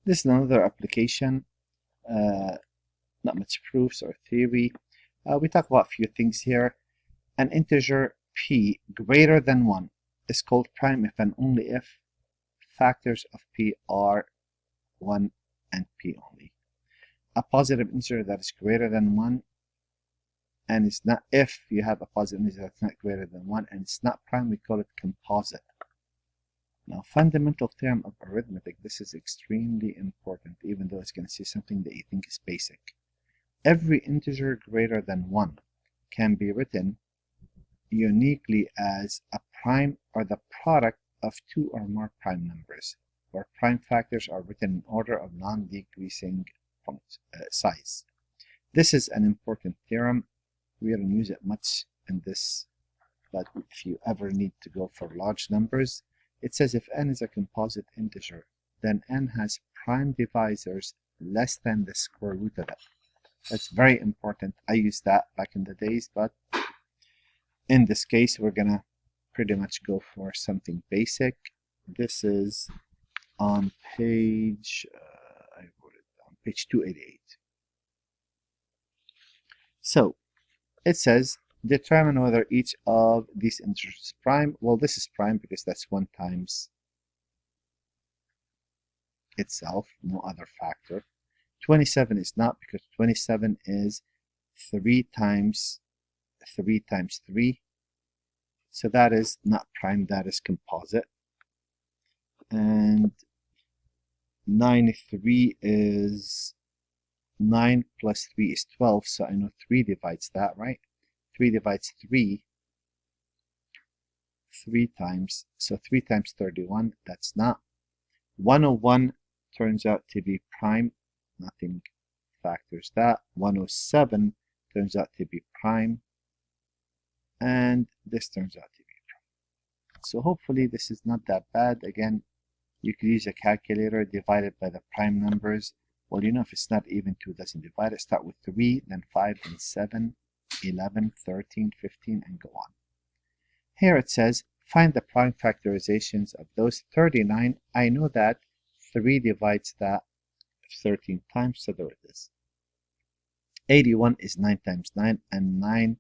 This is another application, not much proofs or theory. We talk about a few things here. An integer p greater than 1 is called prime if and only if factors of p are 1 and p only. A positive integer that is greater than 1 and it's not, if you have a positive integer that's not greater than 1 and it's not prime, we call it composite. Now, fundamental theorem of arithmetic, this is extremely important, even though it's going to say something that you think is basic. Every integer greater than 1 can be written uniquely as a prime or the product of two or more prime numbers, where prime factors are written in order of non-decreasing size. This is an important theorem. We don't use it much in this, but if you ever need to go for large numbers, it says if n is a composite integer, then n has prime divisors less than the square root of it. That's very important. I used that back in the days, but in this case, we're gonna pretty much go for something basic. This is on page, I wrote it down, page 288. So it says, determine whether each of these integers is prime. Well, this is prime because that's 1 times itself, no other factor. 27 is not, because 27 is 3 times 3 times 3. So that is not prime, that is composite. And 93 is 9 plus 3 is 12, so I know 3 divides that, right? 3 divides 3 times, so 3 times 31, that's not. 101 turns out to be prime, nothing factors that. 107 turns out to be prime, and this turns out to be prime. So hopefully this is not that bad. Again, you could use a calculator, divide it by the prime numbers. Well, you know, if it's not even 2, doesn't divide it. Start with 3, then 5, then 7, 11, 13, 15, and go on. Here it says, find the prime factorizations of those 39. I know that 3 divides that 13 times, so there it is. 81 is 9 times 9, and 9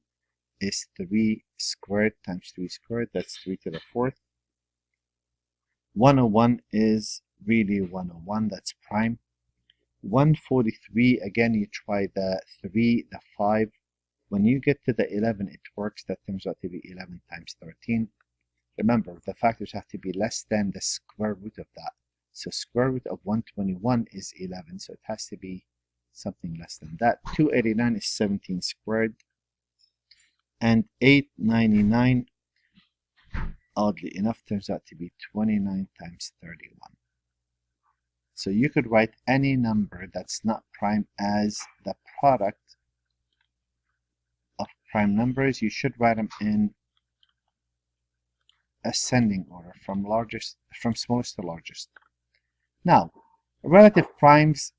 is 3 squared times 3 squared. That's 3 to the 4th. 101 is really 101. That's prime. 143, again, you try the 3, the 5. When you get to the 11, it works. That turns out to be 11 times 13. Remember, the factors have to be less than the square root of that. So square root of 121 is 11, so it has to be something less than that. 289 is 17 squared. And 899, oddly enough, turns out to be 29 times 31. So you could write any number that's not prime as the product of prime numbers. You should write them in ascending order, from smallest to largest. Now, relative primes,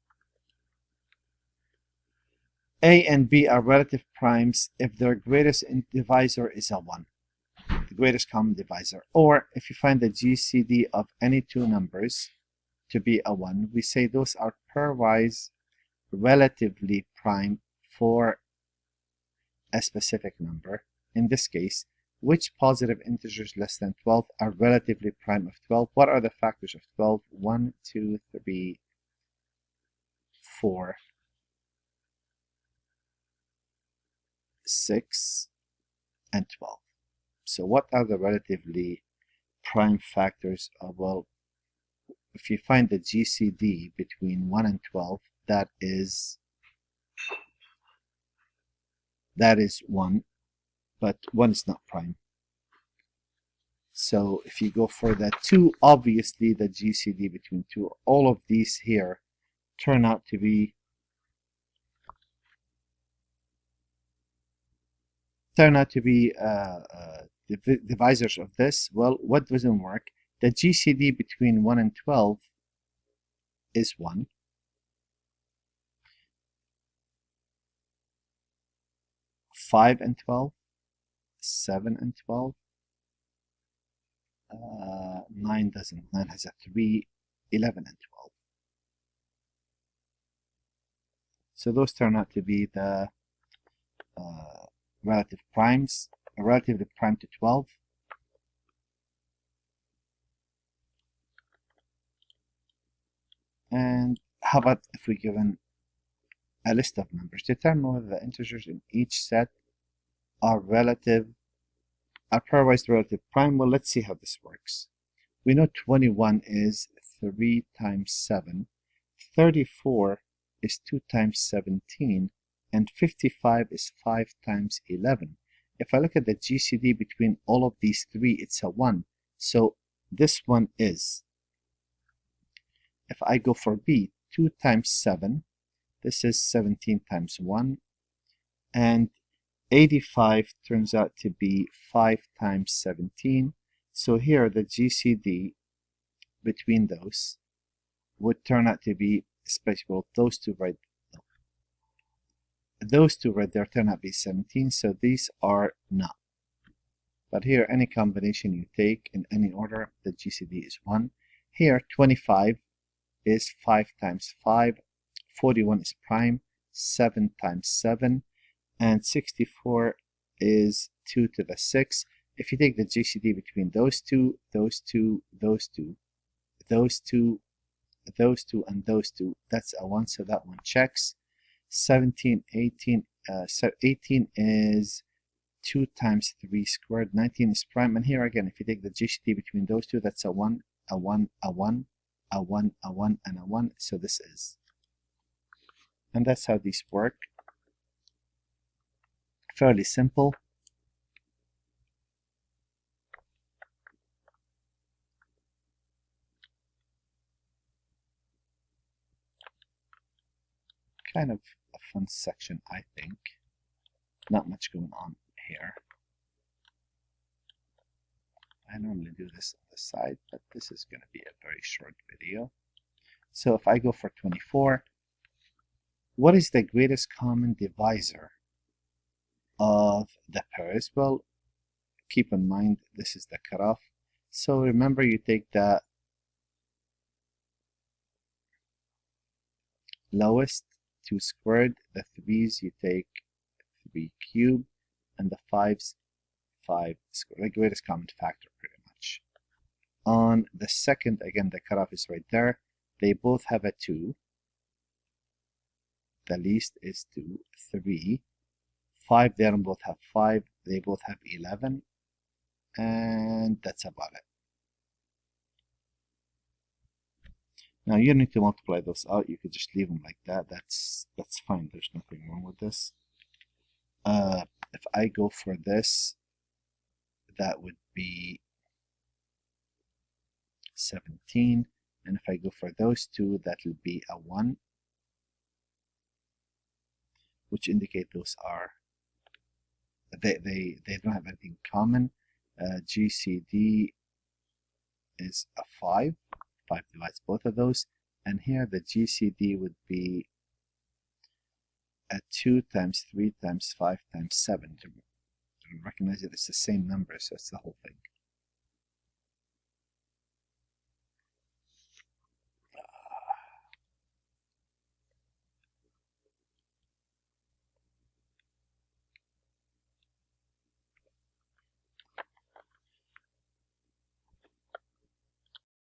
A and B are relative primes if their greatest divisor is a 1, the greatest common divisor. Or if you find the GCD of any two numbers to be a 1, we say those are pairwise relatively prime for a specific number. In this case, which positive integers less than 12 are relatively prime of 12? What are the factors of 12? 1, 2, 3, 4, 6, and 12. So what are the relatively prime factors of, well, if you find the GCD between 1 and 12, that is 1, but 1 is not prime. So if you go for the 2, obviously the GCD between 2, all of these here turn out to be divisors of this. Well, what doesn't work? The GCD between 1 and 12 is 1. 5 and 12, 7 and 12, 9 doesn't. 9 has a 3, 11 and 12. So those turn out to be the relative primes, relative prime to 12. And how about if we given a list of numbers? Determine whether the integers in each set are pairwise relative prime. Well, let's see how this works. We know 21 is 3 times 7, 34 is 2 times 17, and 55 is 5 times 11. If I look at the GCD between all of these three, it's a 1. So this one is. If I go for B, 2 times 7, this is 17 times 1, and 85 turns out to be 5 times 17. So here the GCD between those would turn out to be, especially well, those two right there turn out to be 17, so these are not. But here, any combination you take in any order, the GCD is 1. Here, 25 is 5 times 5, 41 is prime, 7 times 7, and 64 is 2 to the 6. If you take the GCD between those two, those two, those two, those two, those two, and those two, that's a 1, so that one checks. 17, 18, so 18 is 2 times 3 squared, 19 is prime, and here again, if you take the GCD between those two, that's a 1, a 1, a 1, a 1, a 1, and a 1, so this is. And that's how these work. Fairly simple. Kind of a fun section, I think. Not much going on here. I normally do this on the side, but this is going to be a very short video. So if I go for 24, what is the greatest common divisor of the pairs? Well, keep in mind this is the cutoff. So remember, you take the lowest, 2 squared, the 3's you take 3 cubed, and the 5's 5 squared, the greatest common factor pretty much. On the second, again, the cutoff is right there. They both have a 2. The least is 2, 3. 5, they don't both have 5. They both have 11. And that's about it. Now you don't need to multiply those out. You could just leave them like that. That's fine. There's nothing wrong with this. If I go for this, that would be 17. And if I go for those two, that will be a 1, which indicate those are, they don't have anything common. GCD is a 5. 5 divides both of those. And here the GCD would be a 2 times 3 times 5 times 7. To recognize it, it's the same number, so it's the whole thing.